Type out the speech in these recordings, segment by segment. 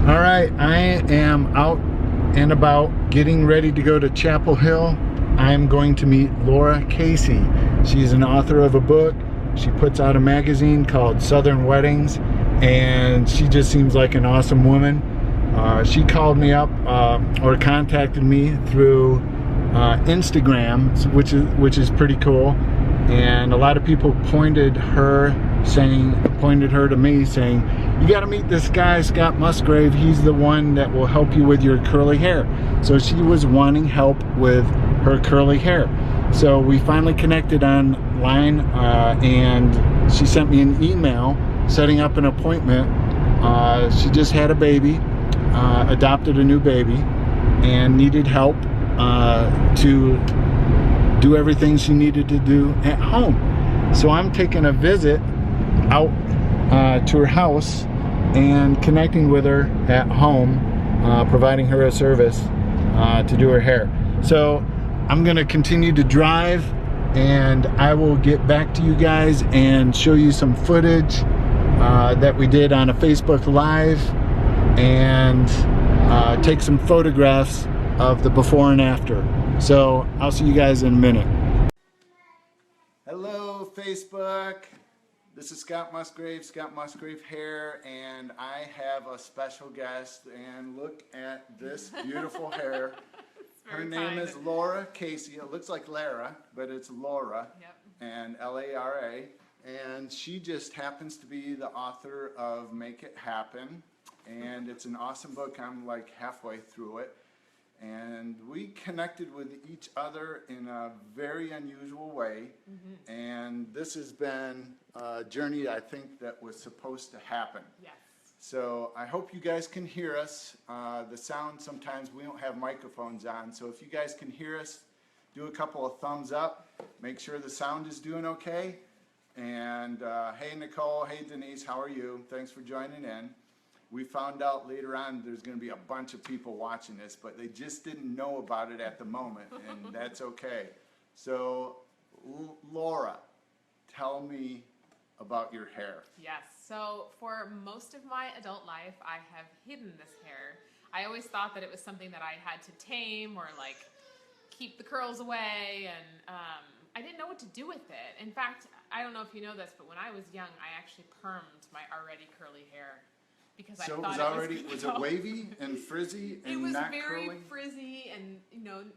All right, I am out and about getting ready to go to Chapel Hill. I'm going to meet Lara Casey. She's an author of a book. She puts out a magazine called Southern Weddings, and she just seems like an awesome woman. She called me up or contacted me through Instagram, which is pretty cool. And a lot of people pointed her to me saying, you got to meet this guy, Scott Musgrave. He's the one that will help you with your curly hair. So she was wanting help with her curly hair. So we finally connected online, and she sent me an email setting up an appointment. She just had a baby, adopted a new baby, and needed help to do everything she needed to do at home. So I'm taking a visit out to her house and connecting with her at home, providing her a service to do her hair. So I'm gonna continue to drive, and I will get back to you guys and show you some footage that we did on a Facebook Live, and take some photographs of the before and after. So I'll see you guys in a minute. Hello Facebook. This is Scott Musgrave Hair, and I have a special guest, and look at this beautiful hair. Her name is Lara Casey. It looks like Lara, but it's Lara. Yep. And Lara, and she just happens to be the author of Make It Happen, and it's an awesome book. I'm like halfway through it. And we connected with each other in a very unusual way. Mm-hmm. And this has been a journey, I think, that was supposed to happen. Yes. So I hope you guys can hear us. The sound, sometimes we don't have microphones on. So if you guys can hear us, do a couple of thumbs up. Make sure the sound is doing okay. And hey, Nicole. Hey, Denise. How are you? Thanks for joining in. We found out later on there's going to be a bunch of people watching this, but they just didn't know about it at the moment, and that's okay. So, Lara, tell me about your hair. Yes, so for most of my adult life, I have hidden this hair. I always thought that it was something that I had to tame or like keep the curls away, and I didn't know what to do with it. In fact, I don't know if you know this, but when I was young, I actually permed my already curly hair. Because so I thought was it wavy and frizzy and not curly? It was very frizzy, and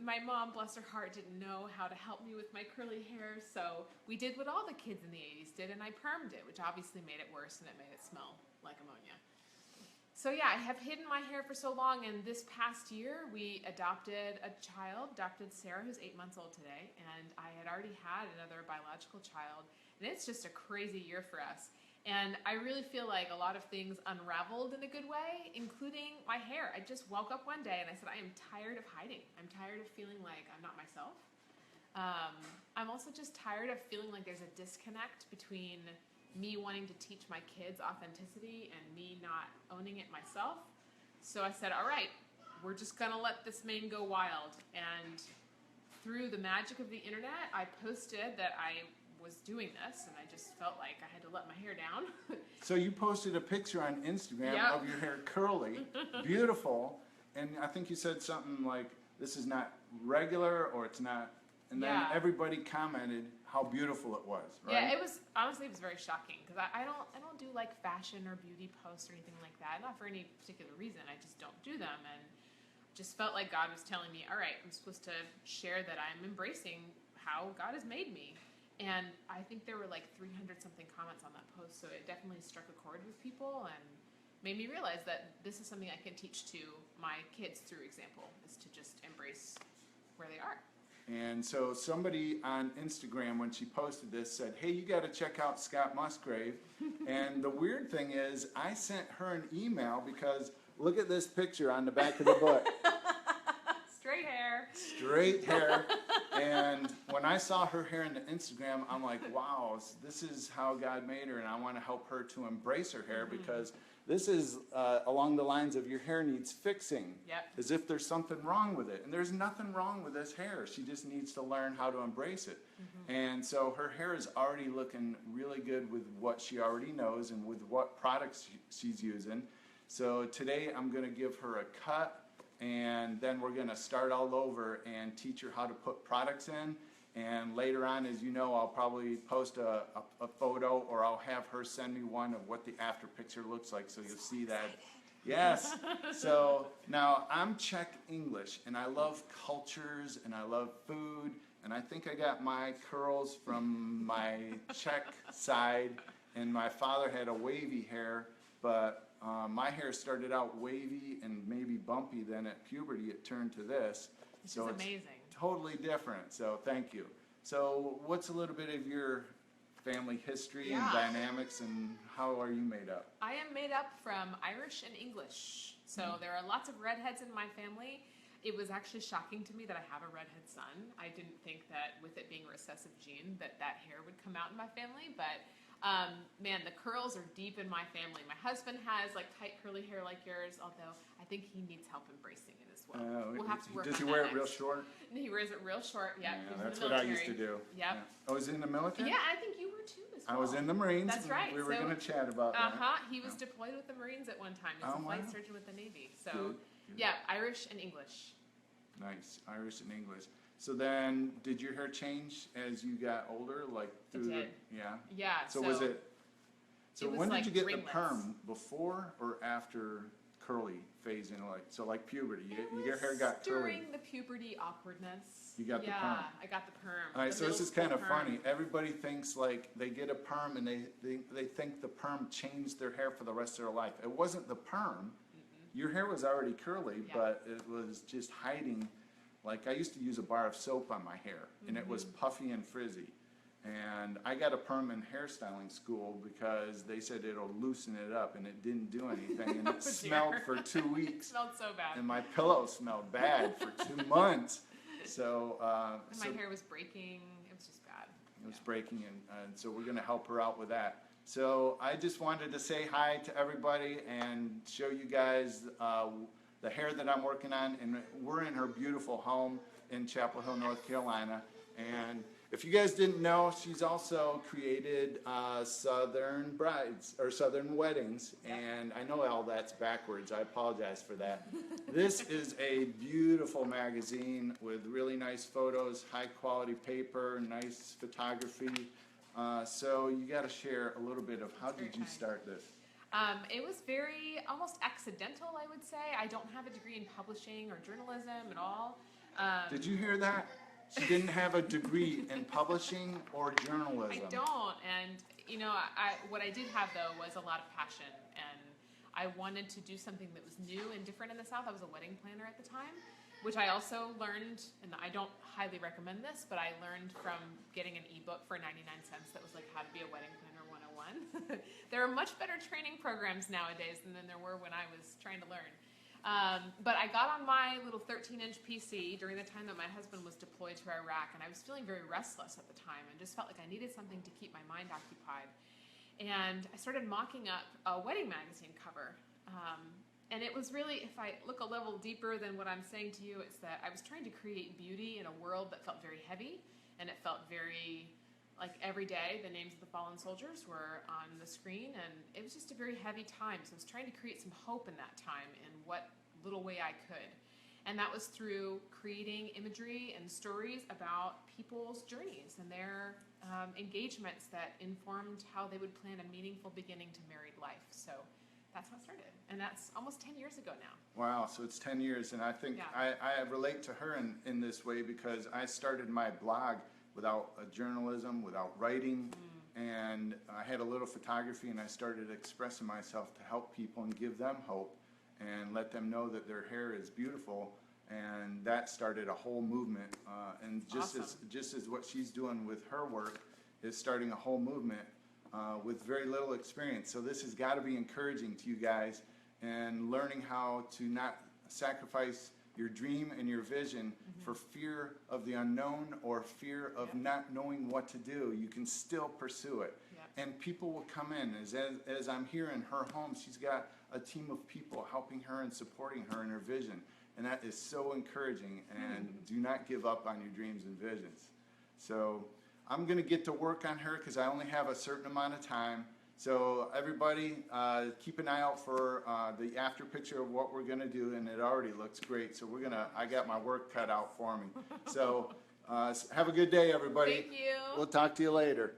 my mom, bless her heart, didn't know how to help me with my curly hair, so we did what all the kids in the 80s did, and I permed it, which obviously made it worse, and it made it smell like ammonia. So yeah, I have hidden my hair for so long, and this past year we adopted Sarah, who's 8 months old today, and I had already had another biological child, and it's just a crazy year for us. And I really feel like a lot of things unraveled in a good way, including my hair. I just woke up one day and I said, I am tired of hiding. I'm tired of feeling like I'm not myself. I'm also just tired of feeling like there's a disconnect between me wanting to teach my kids authenticity and me not owning it myself. So I said, all right, we're just gonna let this mane go wild. And through the magic of the internet, I posted that I was doing this, and I just felt like I had to let my hair down. So you posted a picture on Instagram of your hair curly, beautiful, and I think you said something like, this is not regular, or it's not, and then everybody commented how beautiful it was, right? Yeah, it was very shocking, because I don't do like fashion or beauty posts or anything like that, not for any particular reason. I just don't do them, and just felt like God was telling me, all right, I'm supposed to share that I'm embracing how God has made me. And I think there were like 300 something comments on that post, so it definitely struck a chord with people and made me realize that this is something I can teach to my kids through example, is to just embrace where they are. And so somebody on Instagram, when she posted this, said, hey, you got to check out Scott Musgrave. And the weird thing is, I sent her an email because look at this picture on the back of the book. Straight hair. Straight hair. And when I saw her hair on the Instagram, I'm like, wow, this is how God made her, and I want to help her to embrace her hair, because this is along the lines of your hair needs fixing, as if there's something wrong with it. And there's nothing wrong with this hair. She just needs to learn how to embrace it. And so her hair is already looking really good with what she already knows and with what products she's using. So today I'm going to give her a cut, and then we're going to start all over and teach her how to put products in. And later on, as you know, I'll probably post a photo, or I'll have her send me one of what the after picture looks like, so you'll see that. Yes. So now I'm Czech English, and I love cultures, and I love food, and I think I got my curls from my Czech side, and my father had a wavy hair, but my hair started out wavy and maybe bumpy, then at puberty it turned to this. Which is amazing. Totally different, so thank you. So what's a little bit of your family history and dynamics, and how are you made up? I am made up from Irish and English. So there are lots of redheads in my family. It was actually shocking to me that I have a redhead son. I didn't think that with it being a recessive gene that hair would come out in my family, but man, the curls are deep in my family. My husband has like tight curly hair like yours, although I think he needs help embracing it as well. We'll have to work on that. Does he wear it real short? He wears it real short, yeah. That's what I used to do. Yep. Yeah. Oh, was he in the military? Yeah, I think you were too as well. I was in the Marines. That's right. We were going to chat about that. He was deployed with the Marines at one time. He was a flight surgeon with the Navy. So, Good. yeah, Irish and English. Nice, Irish and English. So then, did your hair change as you got older? Like through It did. Yeah. So was it? So it was when like did you get ringlets. the perm? Before or after curly phase? Like puberty. Your hair got curly. During the puberty awkwardness. You got the perm. Yeah, I got the perm. All right, The so this middle is kind of school perm. funny. Everybody thinks like they get a perm and they think the perm changed their hair for the rest of their life. It wasn't the perm. Your hair was already curly, but it was just hiding. Like I used to use a bar of soap on my hair, and it was puffy and frizzy. And I got a perm in hairstyling school because they said it'll loosen it up, and it didn't do anything. And it smelled for 2 weeks. It smelled so bad. And my pillow smelled bad for 2 months. So, And my hair was breaking. It was just bad. It was breaking, and so we're going to help her out with that. So I just wanted to say hi to everybody and show you guys the hair that I'm working on. And we're in her beautiful home in Chapel Hill, North Carolina. And if you guys didn't know, she's also created Southern Brides, or Southern Weddings. And I know all that's backwards. I apologize for that. This is a beautiful magazine with really nice photos, high quality paper, nice photography. So you got to share a little bit of how did you start this? It was very almost accidental, I would say. I don't have a degree in publishing or journalism at all. Did you hear that? She didn't have a degree in publishing or journalism. I don't, and you know, what I did have though was a lot of passion, and I wanted to do something that was new and different in the South. I was a wedding planner at the time, which I also learned, and I don't highly recommend this, but I learned from getting an ebook for 99 cents that was like How to Be a Wedding Planner 101. There are much better training programs nowadays than there were when I was trying to learn. But I got on my little 13-inch PC during the time that my husband was deployed to Iraq, and I was feeling very restless at the time and just felt like I needed something to keep my mind occupied. And I started mocking up a wedding magazine cover. And it was really, if I look a level deeper than what I'm saying to you, it's that I was trying to create beauty in a world that felt very heavy, and it felt very, like every day, the names of the fallen soldiers were on the screen, and it was just a very heavy time. So I was trying to create some hope in that time in what little way I could. And that was through creating imagery and stories about people's journeys and their engagements that informed how they would plan a meaningful beginning to married life. So that's how it started. And that's almost 10 years ago now. Wow, so it's 10 years. And I think I relate to her in this way because I started my blog without journalism, without writing. And I had a little photography, and I started expressing myself to help people and give them hope and let them know that their hair is beautiful. And that started a whole movement. And just as what she's doing with her work is starting a whole movement with very little experience. So this has got to be encouraging to you guys, and learning how to not sacrifice your dream and your vision for fear of the unknown or fear of not knowing what to do. You can still pursue it. And people will come in. As I'm here in her home, she's got a team of people helping her and supporting her in her vision. And that is so encouraging. And do not give up on your dreams and visions. So I'm going to get to work on her because I only have a certain amount of time. So everybody, keep an eye out for the after picture of what we're gonna do, and it already looks great. So I got my work cut out for me. So have a good day, everybody. Thank you. We'll talk to you later.